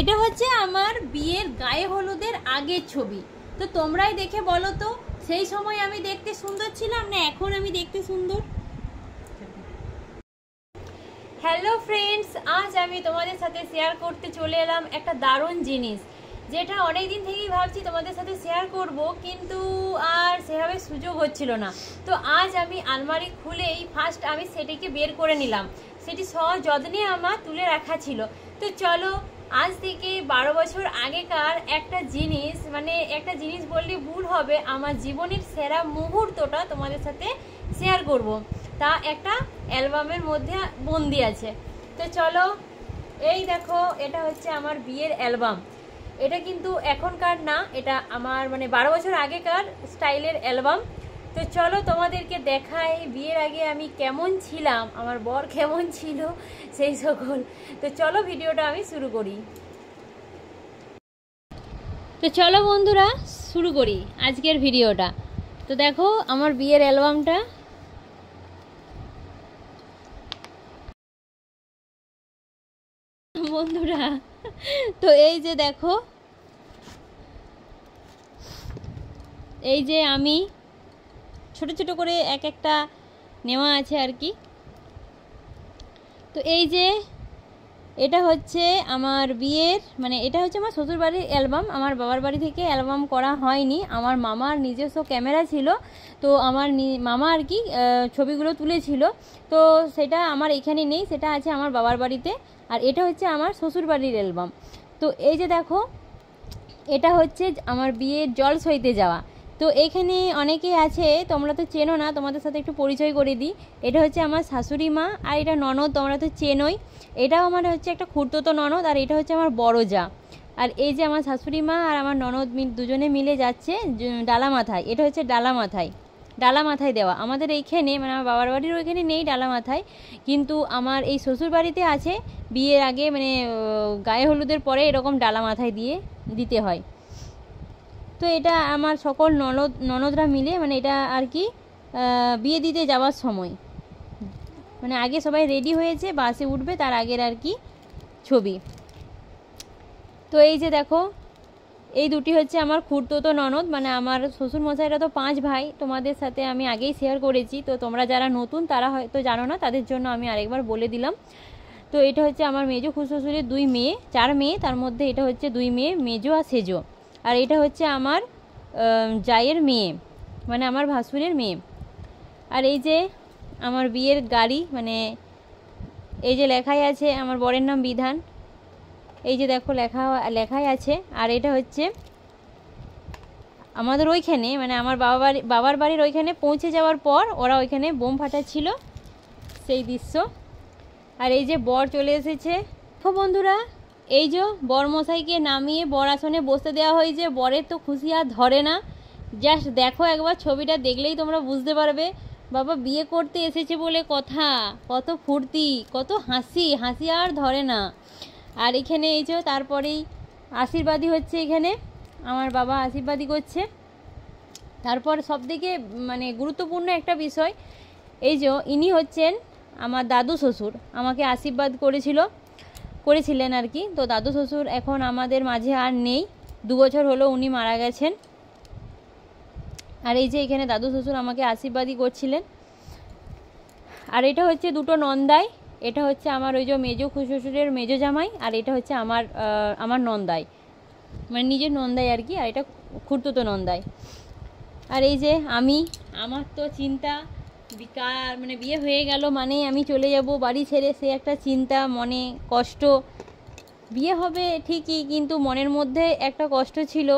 এটা হচ্ছে আমার বিয়ের গায়ে হলুদের আগের ছবি। তো তোমরাই দেখে বলো তো সেই সময় আমি দেখতে সুন্দর ছিলাম না এখন আমি দেখতে সুন্দর? হ্যালো ফ্রেন্ডস, আজ আমি তোমাদের সাথে শেয়ার করতে চলে এলাম একটা দারুণ জিনিস, যেটা অনেক দিন থেকেই ভাবছি তোমাদের সাথে শেয়ার করব, কিন্তু আর সেভাবে সুযোগ হচ্ছিল না। তো আজ আমি আলমারি খুলেই ফার্স্ট আমি সেটিকে বের করে নিলাম। সেটি সযত্নে আমার তুলে রাখা ছিল। তো চলো, আজ থেকে 12 বছর আগেকার একটা জিনিস, মানে একটা জিনিস বললে ভুল হবে, আমার জীবনের সেরা মুহূর্তটা তোমাদের সাথে শেয়ার করব। তা একটা অ্যালবামের মধ্যে বন্দি আছে। তো চলো, এই দেখো, এটা হচ্ছে আমার বিয়ের অ্যালবাম। এটা কিন্তু এখনকার না, এটা আমার মানে 12 বছর আগেকার স্টাইলের অ্যালবাম। তো চলো তোমাদেরকে দেখাই বিয়ের আগে আমি কেমন ছিলাম, আমার বর কেমন ছিল, সেই সকল। তো চলো ভিডিওটা আমি শুরু করি। তো চলো বন্ধুরা, শুরু করি আজকের ভিডিওটা। তো দেখো আমার বিয়ের অ্যালবামটা। বন্ধুরা, তো এই যে দেখো, এই যে আমি ছোট ছোট করে এক একটা নেওয়া আছে আর কি। তো এই যে এটা হচ্ছে আমার বিয়ের, মানে এটা হচ্ছে আমার শ্বশুরবাড়ির অ্যালবাম। আমার বাবার বাড়ি থেকে অ্যালবাম করা হয়নি, আমার মামার নিজস্ব ক্যামেরা ছিল। তো আমার মামা আর কি ছবিগুলো তুলেছিল। তো সেটা আমার এখানে নেই, সেটা আছে আমার বাবার বাড়িতে। আর এটা হচ্ছে আমার শ্বশুরবাড়ির অ্যালবাম। তো এই যে দেখো, এটা হচ্ছে আমার বিয়ের জল সইতে যাওয়া। তো এখানে অনেকেই আছে, তোমরা তো চেনো না, তোমাদের সাথে একটু পরিচয় করে দিই। এটা হচ্ছে আমার শাশুড়ি মা, আর এটা ননদ, তোমরা তো চেনোই। এটাও আমার হচ্ছে একটা খুড়তুতো ননদ, আর এটা হচ্ছে আমার বড় যা। আর এই যে আমার শাশুড়ি মা আর আমার ননদ দুজনে মিলে যাচ্ছে ডালা মাথায়। এটা হচ্ছে ডালা মাথায়, ডালা মাথায় দেওয়া। আমাদের এইখানে মানে আমার বাবার বাড়ির ওইখানে নেই ডালা মাথায়, কিন্তু আমার এই শ্বশুর বাড়িতে আছে। বিয়ের আগে মানে গায়ে হলুদের পরে এরকম ডালা মাথায় দিয়ে দিতে হয়। তো এটা আমার সকল ননদরা মিলে, মানে এটা আর কি বিয়ে দিতে যাওয়ার সময়, মানে আগে সবাই রেডি হয়েছে, বাসে উঠবে তার আগের আর কি ছবি। তো এই যে দেখো, এই দুটি হচ্ছে আমার খুড়তুতো ননদ, মানে আমার শ্বশুরমশাইরা তো 5 ভাই, তোমাদের সাথে আমি আগেই শেয়ার করেছি। তো তোমরা যারা নতুন তারা হয়তো জানো না, তাদের জন্য আমি আরেকবার বলে দিলাম। তো এটা হচ্ছে আমার মেজো খুড়শ্বশুরের 2 মেয়ে, 4 মেয়ে, তার মধ্যে এটা হচ্ছে 2 মেয়ে, মেজো আর সেজো। আর এটা হচ্ছে আমার জায়ের মেয়ে, মানে আমার ভাসুরের মেয়ে। আর এই যে আমার বিয়ের গাড়ি, মানে এই যে লেখাই আছে আমার বরের নাম বিধান, এই যে দেখো লেখাই আছে। আর এটা হচ্ছে আমাদের ওইখানে, মানে আমার বাবার বাড়ির ওইখানে পৌঁছে যাওয়ার পর ওরা ওইখানে বোম ফাটাচ্ছিল, সেই দৃশ্য। আর এই যে বর চলে এসেছে। দেখো বন্ধুরা, এই যে বরমশাইকে নামিয়ে বর আসনে বসতে দেওয়া হয়েছে। বরের তো খুশি আর ধরে না, জাস্ট দেখো একবার ছবিটা দেখলেই তোমরা বুঝতে পারবে। বাবা বিয়ে করতে এসেছে বলে কথা, কত ফুর্তি, কত হাসি, হাসি আর ধরে না। আর এখানে এই যে তারপরেই আশীর্বাদী হচ্ছে, এখানে আমার বাবা আশীর্বাদী করছে। তারপর সবথেকে মানে গুরুত্বপূর্ণ একটা বিষয়, এই যে ইনি হচ্ছেন আমার দাদু শ্বশুর, আমাকে আশীর্বাদ করেছিলেন আর কি। তো দাদু শ্বশুর এখন আমাদের মাঝে আর নেই, 2 বছর হলো উনি মারা গেছেন। আর এই যে এখানে দাদু শ্বশুর আমাকে আশীর্বাদই করছিলেন। আর এটা হচ্ছে দুটো নন্দাই, এটা হচ্ছে আমার ওই যে মেজো শ্বশুরের মেজো জামাই, আর এটা হচ্ছে আমার নন্দাই, মানে নিজের নন্দাই আর কি। আর এটা খুড়তুতো নন্দাই। আর এই যে আমার তো চিন্তা, মানে বিয়ে হয়ে গেল মানে আমি চলে যাব বাড়ি ছেড়ে, সে একটা চিন্তা, মনে কষ্ট। বিয়ে হবে ঠিকই, কিন্তু মনের মধ্যে একটা কষ্ট ছিল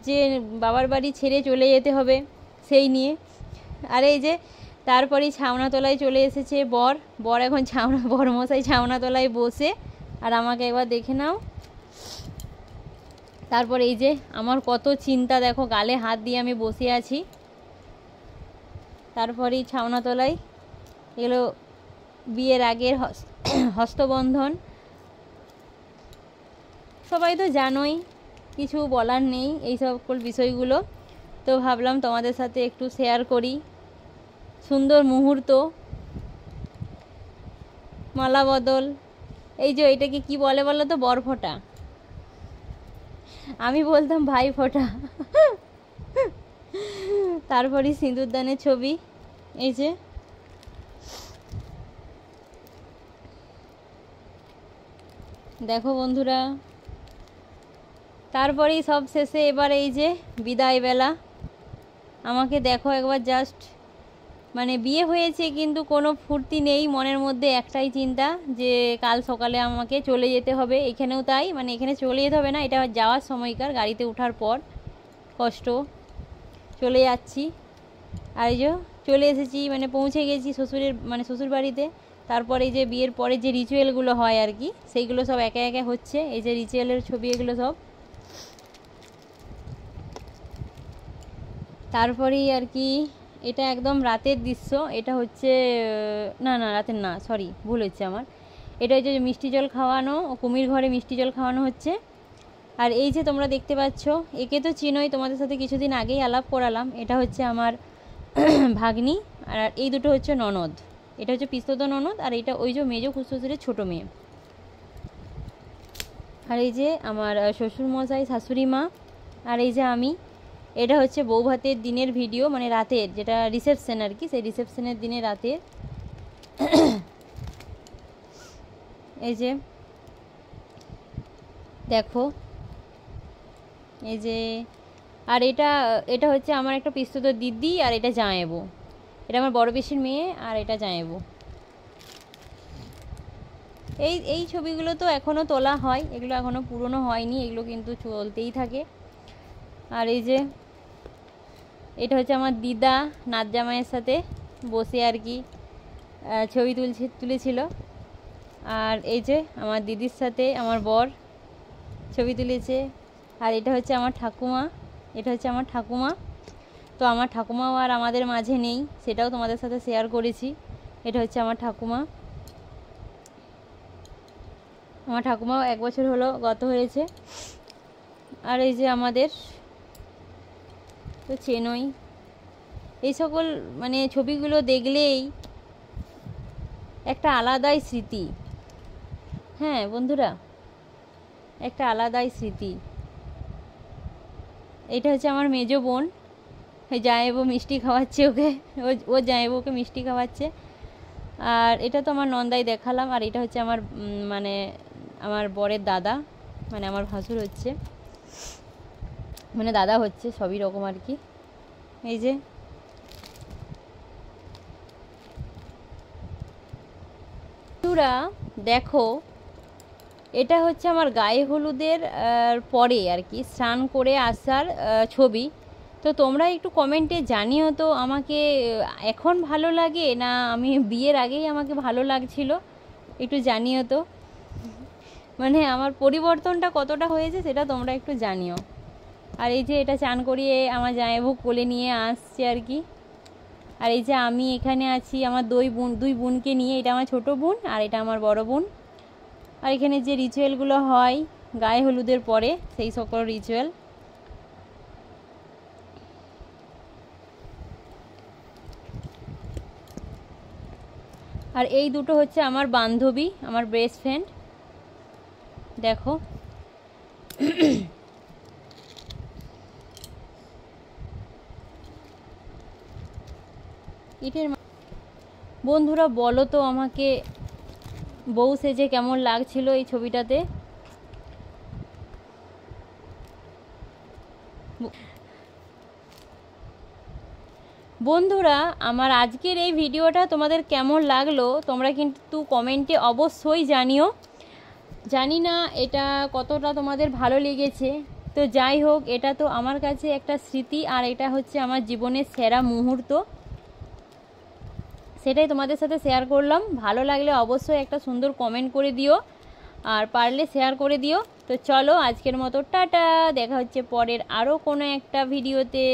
যে বাবার বাড়ি ছেড়ে চলে যেতে হবে, সেই নিয়ে। আর এই যে তারপরেই ছাউনাতলায় চলে এসেছে বর এখন বরমশাই ছাউনাতলায় বসে। আর আমাকে একবার দেখে নাও। তারপর এই যে আমার কত চিন্তা, দেখো গালে হাত দিয়ে আমি বসে আছি। তারপরেই ছাউনাতলায় এগুলো বিয়ের আগের হস্তবন্ধন, সবাই তো জানোই, কিছু বলার নেই এই সকল বিষয়গুলো। তো ভাবলাম তোমাদের সাথে একটু শেয়ার করি সুন্দর মুহূর্ত। মালা বদল, এই যে এটাকে কি বলে বলো তো? বরফোঁটা। আমি বলতাম ভাই ফোঁটা। তারপরে সিঁদুরদানের ছবি, এই যে দেখো বন্ধুরা। তারপরেই সব শেষে এবার এই যে বিদায় বেলা। আমাকে দেখো একবার জাস্ট, মানে বিয়ে হয়েছে কিন্তু কোনো ফুর্তি নেই মনের মধ্যে, একটাই চিন্তা যে কাল সকালে আমাকে চলে যেতে হবে। এখানেও তাই, মানে এখানে চলে যেতে হবে না, এটা যাওয়ার সময়কার, গাড়িতে ওঠার পর কষ্ট, চলে যাচ্ছি। আর এই যে চলে এসেছি, মানে পৌঁছে গেছি শ্বশুরের, মানে শ্বশুর বাড়িতে। তারপরে এই যে বিয়ের পরে যে রিচুয়ালগুলো হয় আর কি, সেইগুলো সব একে একে হচ্ছে। এই যে রিচুয়ালের ছবি এগুলো সব। তারপরেই আর কি, এটা একদম রাতের দৃশ্য। এটা হচ্ছে, না না রাতের না, সরি ভুল হচ্ছে আমার। এটা হচ্ছে মিষ্টি জল খাওয়ানো, কুমির ঘরে মিষ্টি জল খাওয়ানো হচ্ছে। আর এই যে তোমরা দেখতে পাচ্ছ, একে তো চিনোই, তোমাদের সাথে কিছুদিন আগেই আলাপ করালাম। এটা হচ্ছে আমার ভাগ্নি, আর এই দুটো হচ্ছে ননদ। এটা হচ্ছে পিস্তত ননদ, আর এটা ওই যে মেজো শ্বশুরের ছোটো মেয়ে। আর এই যে আমার শ্বশুরমশাই, শাশুড়ি মা, আর এই যে আমি। এটা হচ্ছে বউ ভাতের দিনের ভিডিও, মানে রাতের, যেটা রিসেপশন আর কি, সেই রিসেপশনের দিনে রাতের। এই যে দেখো, এই যে। আর এটা হচ্ছে আমার একটা পিস্তত দিদি, আর এটা জামাইবু। এটা আমার বড় পিসির মেয়ে, আর এটা জামাইবু। এই ছবিগুলো তো এখনও তোলা হয়, এগুলো এখনও পুরনো হয়নি, এগুলো কিন্তু চলতেই থাকে। আর এই যে এটা হচ্ছে আমার দিদা নাত জামাইয়ের সাথে বসে আর কি ছবি তুলেছিল। আর এই যে আমার দিদির সাথে আমার বর ছবি তুলেছে। আর এটা হচ্ছে আমার ঠাকুমা, এটা হচ্ছে আমার ঠাকুমা। তো আমার ঠাকুমাও আর আমাদের মাঝে নেই, সেটাও তোমাদের সাথে শেয়ার করেছি। এটা হচ্ছে আমার ঠাকুমা। আমার ঠাকুমাও 1 বছর হলো গত হয়েছে। আর এই যে আমাদের তো চেনই, এই সকল মানে ছবিগুলো দেখলেই একটা আলাদাই স্মৃতি। হ্যাঁ বন্ধুরা, একটা আলাদাই স্মৃতি। এটা হচ্ছে আমার মেজো বোন, জামাইবু মিষ্টি খাওয়াচ্ছে ওকে, ও জামাইবুকে মিষ্টি খাওয়াচ্ছে। আর এটা তো আমার নন্দাই দেখালাম। আর এটা হচ্ছে আমার মানে আমার বরের দাদা, মানে আমার ভাসুর হচ্ছে, মানে দাদা হচ্ছে, সবই রকম আর কি। এই যে বন্ধুরা দেখো, এটা হচ্ছে আমার গায়ে হলুদের পরে আর কি, স্নান করে আসার ছবি। তো তোমরা একটু কমেন্টে জানিও তো আমাকে এখন ভালো লাগে না আমি বিয়ের আগেই আমাকে ভালো লাগছিল, একটু জানিও তো। মানে আমার পরিবর্তনটা কতটা হয়েছে সেটা তোমরা একটু জানিও। আর এই যে এটা চান করিয়ে আমার জামাইবু কোলে নিয়ে আসছে আর কি। আর এই যে আমি এখানে আছি আমার দুই বোনকে নিয়ে, এটা আমার ছোটো বোন আর এটা আমার বড় বোন। আর এখানে যে রিচুয়ালগুলো হয় গায়ে হলুদের পরে, সেই সকল রিচুয়াল। আর এই দুটো হচ্ছে আমার বান্ধবী, আমার বেস্ট ফ্রেন্ড। দেখো ইটের বন্ধুরা বলো তো আমাকে বউ সেজে কেমন লাগছিল এই ছবিটাতে। বন্ধুরা আমার আজকের এই ভিডিওটা তোমাদের কেমন লাগলো তোমরা কিন্তু কমেন্টে অবশ্যই জানিও। জানি না এটা কতটা তোমাদের ভালো লেগেছে, তো যাই হোক, এটা তো আমার কাছে একটা স্মৃতি, আর এটা হচ্ছে আমার জীবনের সেরা মুহূর্ত, সেটাই তোমাদের সাথে শেয়ার করলাম। ভালো লাগলে অবশ্যই একটা সুন্দর কমেন্ট করে দিও, আর পারলে শেয়ার করে দিও। তো চলো আজকের মতো টাটা, দেখা হচ্ছে পরের আরও কোনো একটা ভিডিওতে।